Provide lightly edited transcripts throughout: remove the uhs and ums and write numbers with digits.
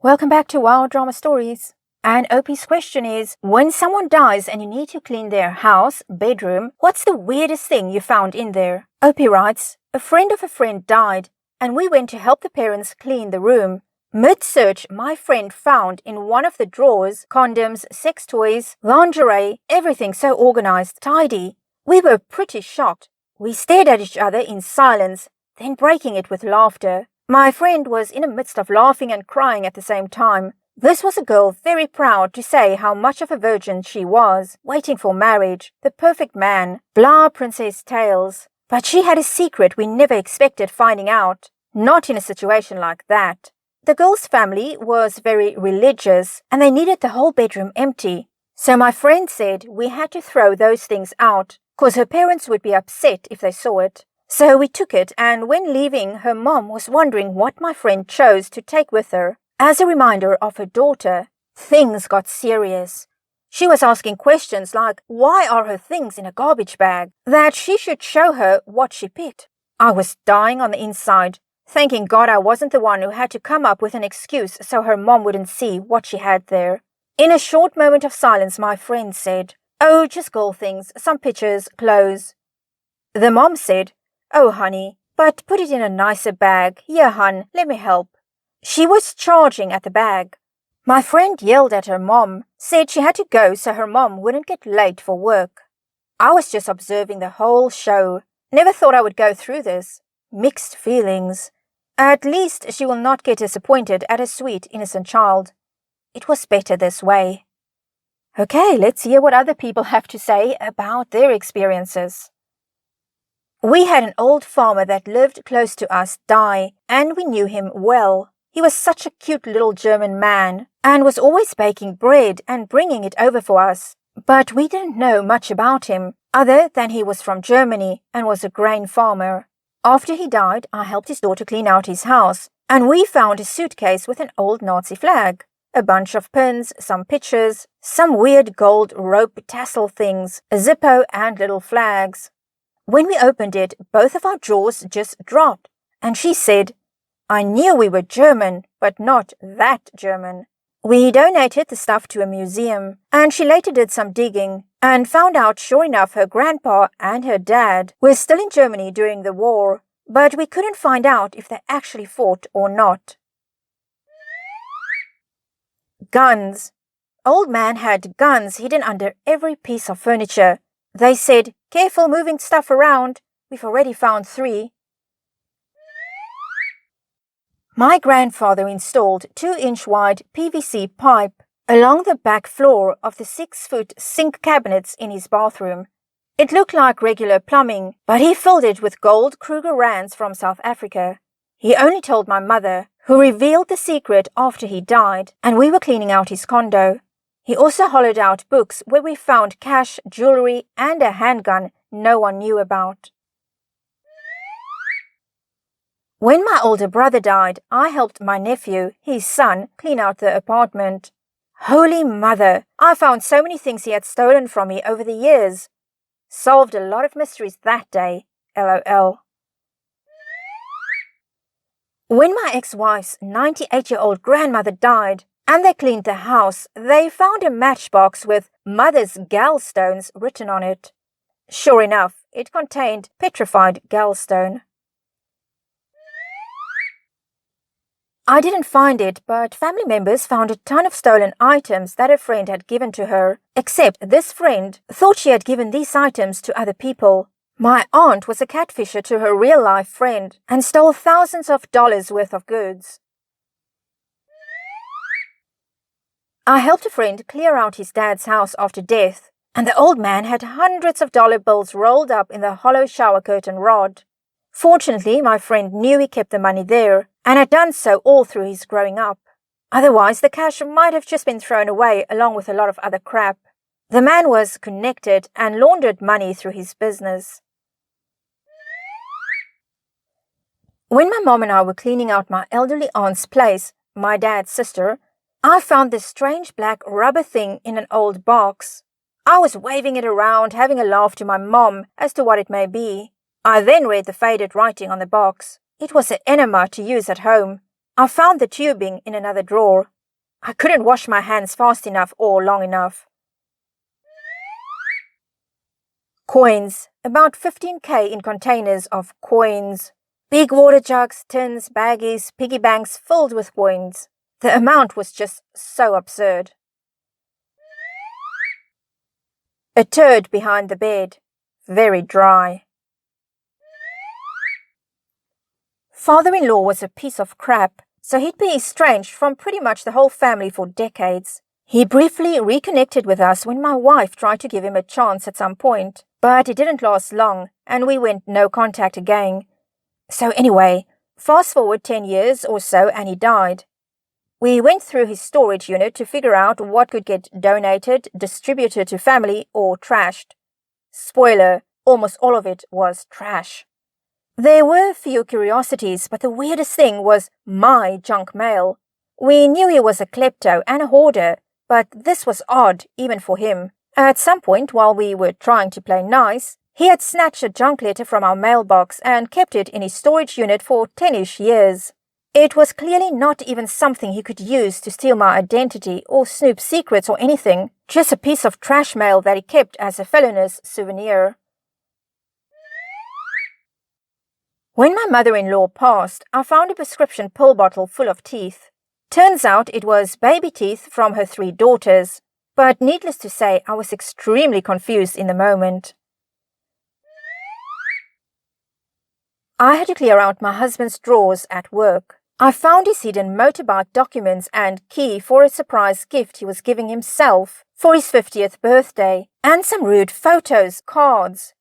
Welcome back to Wild Drama Stories. And OP's question is, when someone dies and you need to clean their house, bedroom, what's the weirdest thing you found in there? OP writes, a friend of a friend died and we went to help the parents clean the room. Mid-search, my friend found in one of the drawers condoms, sex toys, lingerie, everything so organized, tidy. We were pretty shocked. We stared at each other in silence, then breaking it with laughter. My friend was in the midst of laughing and crying at the same time. This was a girl very proud to say how much of a virgin she was, waiting for marriage, the perfect man, blah princess tales. But she had a secret we never expected finding out. Not in a situation like that. The girl's family was very religious and they needed the whole bedroom empty. So my friend said we had to throw those things out, cause her parents would be upset if they saw it. So we took it, and when leaving, her mom was wondering what my friend chose to take with her. As a reminder of her daughter, things got serious. She was asking questions like, why are her things in a garbage bag? That she should show her what she picked. I was dying on the inside, thanking God I wasn't the one who had to come up with an excuse so her mom wouldn't see what she had there. In a short moment of silence, my friend said, oh, just girl things, some pictures, clothes. The mom said, oh, honey, but put it in a nicer bag. Here, hun, let me help. She was charging at the bag. My friend yelled at her mom, said she had to go so her mom wouldn't get late for work. I was just observing the whole show. Never thought I would go through this. Mixed feelings. At least she will not get disappointed at a sweet, innocent child. It was better this way. Okay, let's hear what other people have to say about their experiences. We had an old farmer that lived close to us die, and we knew him well. He was such a cute little German man, and was always baking bread and bringing it over for us. But we didn't know much about him, other than he was from Germany and was a grain farmer. After he died, I helped his daughter clean out his house, and we found a suitcase with an old Nazi flag, a bunch of pins, some pictures, some weird gold rope tassel things, a Zippo and little flags. When we opened it, both of our jaws just dropped, and she said, I knew we were German, but not that German. We donated the stuff to a museum, and she later did some digging, and found out sure enough her grandpa and her dad were still in Germany during the war, but we couldn't find out if they actually fought or not. Guns. Old man had guns hidden under every piece of furniture. They said, careful moving stuff around. We've already found 3. My grandfather installed 2-inch wide PVC pipe along the back floor of the 6-foot sink cabinets in his bathroom. It looked like regular plumbing, but he filled it with gold Kruger Rands from South Africa. He only told my mother, who revealed the secret after he died, and we were cleaning out his condo. He also hollowed out books where we found cash, jewelry, and a handgun no one knew about. When my older brother died, I helped my nephew, his son, clean out the apartment. Holy Mother, I found so many things he had stolen from me over the years. Solved a lot of mysteries that day, LOL. When my ex-wife's 98-year-old grandmother died, and they cleaned the house, they found a matchbox with Mother's gallstones written on it. Sure enough, it contained petrified gallstone. I didn't find it, but family members found a ton of stolen items that a friend had given to her, except this friend thought she had given these items to other people. My aunt was a catfisher to her real-life friend and stole thousands of dollars worth of goods. I helped a friend clear out his dad's house after death, and the old man had hundreds of dollar bills rolled up in the hollow shower curtain rod. Fortunately, my friend knew he kept the money there, and had done so all through his growing up. Otherwise, the cash might have just been thrown away along with a lot of other crap. The man was connected and laundered money through his business. When my mom and I were cleaning out my elderly aunt's place, my dad's sister, I found this strange black rubber thing in an old box. I was waving it around, having a laugh to my mom as to what it may be. I then read the faded writing on the box. It was an enema to use at home. I found the tubing in another drawer. I couldn't wash my hands fast enough or long enough. Coins. About 15k in containers of coins. Big water jugs, tins, baggies, piggy banks filled with coins. The amount was just so absurd. A turd behind the bed. Very dry. Father-in-law was a piece of crap, so he'd been estranged from pretty much the whole family for decades. He briefly reconnected with us when my wife tried to give him a chance at some point, but it didn't last long, and we went no contact again. So anyway, fast forward 10 years or so and he died. We went through his storage unit to figure out what could get donated, distributed to family, or trashed. Spoiler, almost all of it was trash. There were a few curiosities, but the weirdest thing was my junk mail. We knew he was a klepto and a hoarder, but this was odd even for him. At some point, while we were trying to play nice, he had snatched a junk letter from our mailbox and kept it in his storage unit for 10-ish years. It was clearly not even something he could use to steal my identity or snoop secrets or anything, just a piece of trash mail that he kept as a felonious souvenir. When my mother-in-law passed, I found a prescription pill bottle full of teeth. Turns out it was baby teeth from her 3 daughters, but needless to say, I was extremely confused in the moment. I had to clear out my husband's drawers at work. I found his hidden motorbike documents and key for a surprise gift he was giving himself for his 50th birthday, and some rude photos, cards.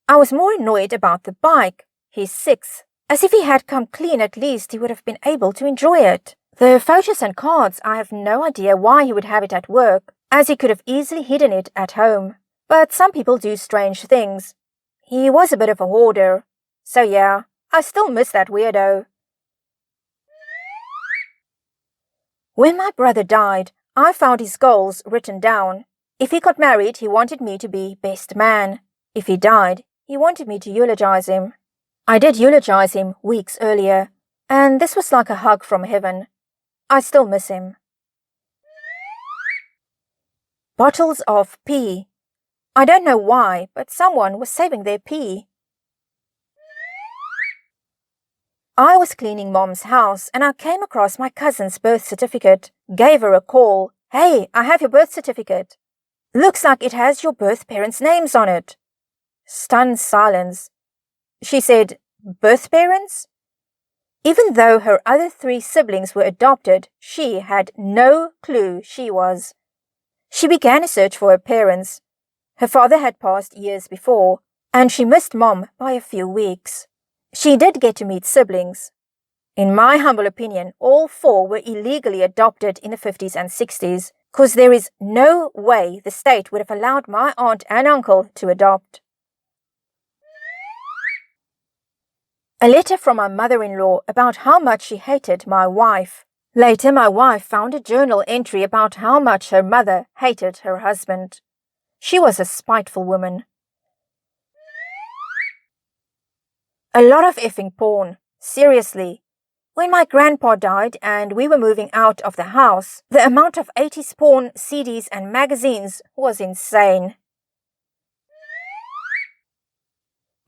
I was more annoyed about the bike, his 6th. As if he had come clean, at least he would have been able to enjoy it. The photos and cards, I have no idea why he would have it at work, as he could have easily hidden it at home. But some people do strange things. He was a bit of a hoarder. So yeah, I still miss that weirdo. When my brother died, I found his goals written down. If he got married, he wanted me to be best man. If he died, he wanted me to eulogize him. I did eulogize him weeks earlier, and this was like a hug from heaven. I still miss him. Bottles of pee. I don't know why, but someone was saving their pee. I was cleaning Mom's house and I came across my cousin's birth certificate. Gave her a call. Hey, I have your birth certificate. Looks like it has your birth parents' names on it. Stunned silence. She said, birth parents? Even though her other 3 siblings were adopted, she had no clue she was. She began a search for her parents. Her father had passed years before, and she missed Mom by a few weeks. She did get to meet siblings. In my humble opinion, all 4 were illegally adopted in the 50s and 60s, because there is no way the state would have allowed my aunt and uncle to adopt. A letter from my mother-in-law about how much she hated my wife. Later, my wife found a journal entry about how much her mother hated her husband. She was a spiteful woman. A lot of effing porn. Seriously. When my grandpa died and we were moving out of the house, the amount of 80s porn, CDs and magazines was insane.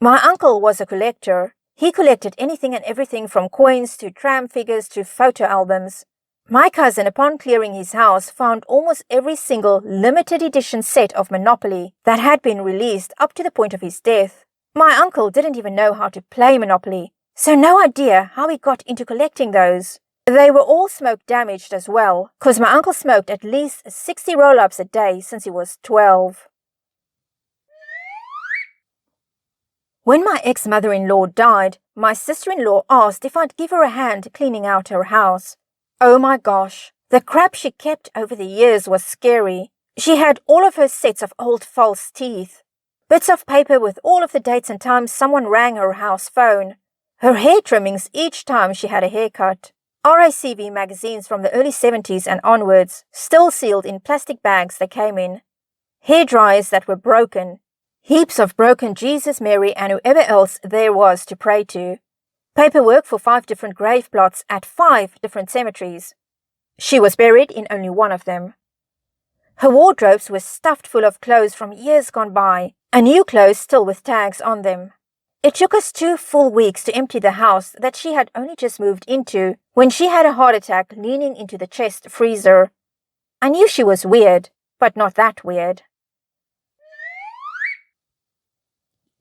My uncle was a collector. He collected anything and everything from coins to tram figures to photo albums. My cousin, upon clearing his house, found almost every single limited edition set of Monopoly that had been released up to the point of his death. My uncle didn't even know how to play Monopoly, so no idea how he got into collecting those. They were all smoke damaged as well, because my uncle smoked at least 60 roll-ups a day since he was 12. When my ex-mother-in-law died, my sister-in-law asked if I'd give her a hand cleaning out her house. Oh my gosh, the crap she kept over the years was scary. She had all of her sets of old false teeth. Bits of paper with all of the dates and times someone rang her house phone. Her hair trimmings each time she had a haircut. RACV magazines from the early 70s and onwards, still sealed in plastic bags they came in. Hair dryers that were broken. Heaps of broken Jesus, Mary and whoever else there was to pray to. paperwork for 5 different grave plots at 5 different cemeteries. She was buried in only one of them. Her wardrobes were stuffed full of clothes from years gone by, and new clothes still with tags on them. It took us 2 full weeks to empty the house that she had only just moved into when she had a heart attack leaning into the chest freezer. I knew she was weird, but not that weird.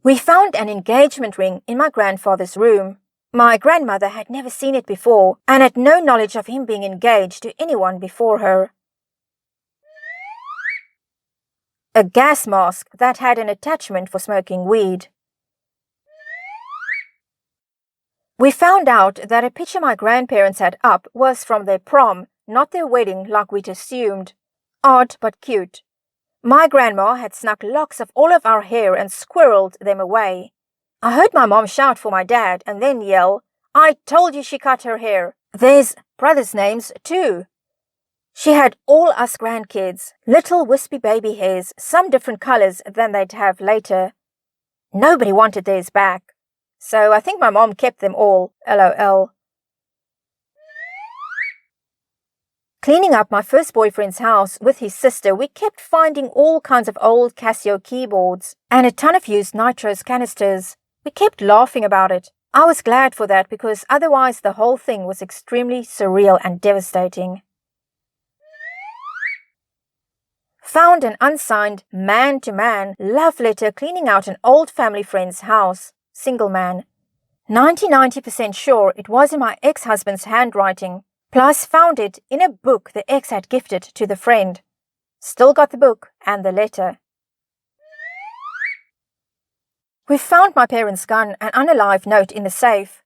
We found an engagement ring in my grandfather's room. My grandmother had never seen it before and had no knowledge of him being engaged to anyone before her. A gas mask that had an attachment for smoking weed. We found out that a picture my grandparents had up was from their prom, not their wedding like we'd assumed. Odd but cute. My grandma had snuck locks of all of our hair and squirreled them away. I heard my mom shout for my dad and then yell, "I told you she cut her hair. There's brothers' names too." She had all us grandkids, little wispy baby hairs, some different colors than they'd have later. Nobody wanted theirs back. So I think my mom kept them all, LOL. Cleaning up my first boyfriend's house with his sister, we kept finding all kinds of old Casio keyboards and a ton of used nitrous canisters. We kept laughing about it. I was glad for that because otherwise the whole thing was extremely surreal and devastating. Found an unsigned man-to-man love letter cleaning out an old family friend's house. Single man. 90% sure it was in my ex-husband's handwriting, plus found it in a book the ex had gifted to the friend. Still got the book and the letter. We found my parents' gun and unalive note in the safe.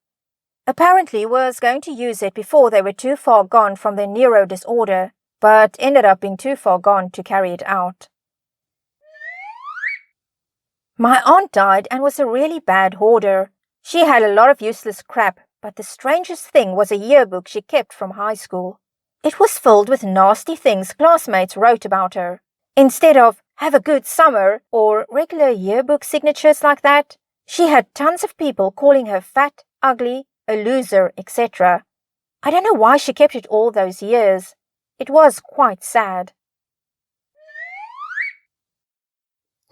Apparently was going to use it before they were too far gone from their neuro disorder, but ended up being too far gone to carry it out. My aunt died and was a really bad hoarder. She had a lot of useless crap, but the strangest thing was a yearbook she kept from high school. It was filled with nasty things classmates wrote about her. Instead of "have a good summer" or regular yearbook signatures like that, she had tons of people calling her fat, ugly, a loser, etc. I don't know why she kept it all those years. It was quite sad.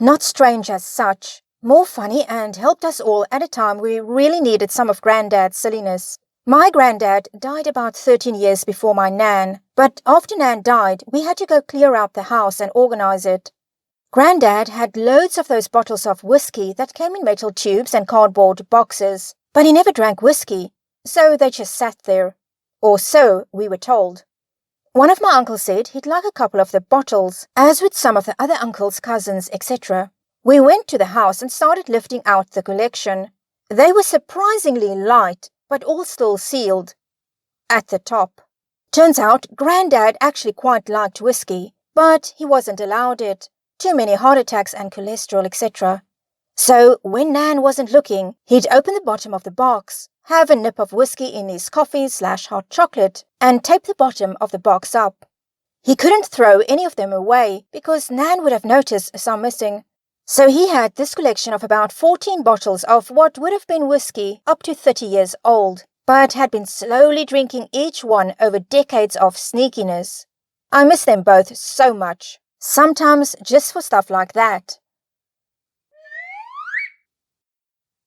Not strange as such, more funny and helped us all at a time we really needed some of Granddad's silliness. My granddad died about 13 years before my Nan, but after Nan died, we had to go clear out the house and organize it. Granddad had loads of those bottles of whiskey that came in metal tubes and cardboard boxes, but he never drank whiskey, so they just sat there. Or so we were told. One of my uncles said he'd like a couple of the bottles, as would some of the other uncles, cousins, etc. We went to the house and started lifting out the collection. They were surprisingly light, but all still sealed. At the top. Turns out Granddad actually quite liked whiskey, but he wasn't allowed it. Too many heart attacks and cholesterol, etc. So when Nan wasn't looking, he'd open the bottom of the box, have a nip of whiskey in his coffee/hot chocolate, and tape the bottom of the box up. He couldn't throw any of them away because Nan would have noticed some missing. So he had this collection of about 14 bottles of what would have been whiskey up to 30 years old, but had been slowly drinking each one over decades of sneakiness. I miss them both so much, sometimes just for stuff like that.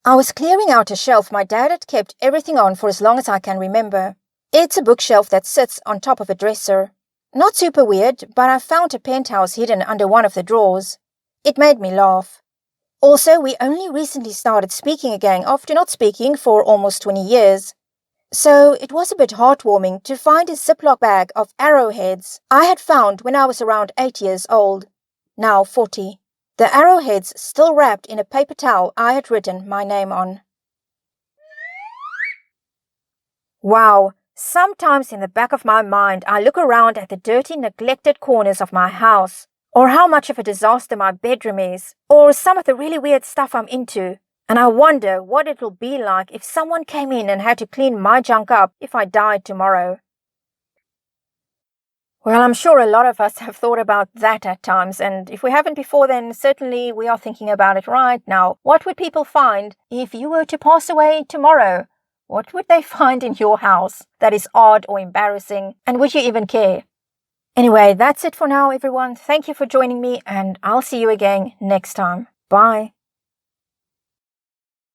I was clearing out a shelf my dad had kept everything on for as long as I can remember. It's a bookshelf that sits on top of a dresser. Not super weird, but I found a penthouse hidden under one of the drawers. It made me laugh. Also, we only recently started speaking again after not speaking for almost 20 years. So it was a bit heartwarming to find a Ziploc bag of arrowheads I had found when I was around 8 years old, now 40. The arrowheads still wrapped in a paper towel I had written my name on. Wow, sometimes in the back of my mind I look around at the dirty, neglected corners of my house, or how much of a disaster my bedroom is, or some of the really weird stuff I'm into, and I wonder what it'll be like if someone came in and had to clean my junk up if I died tomorrow. Well, I'm sure a lot of us have thought about that at times, and if we haven't before, then certainly we are thinking about it right now. What would people find if you were to pass away tomorrow? What would they find in your house that is odd or embarrassing? And would you even care? Anyway, that's it for now, everyone. Thank you for joining me, and I'll see you again next time. Bye.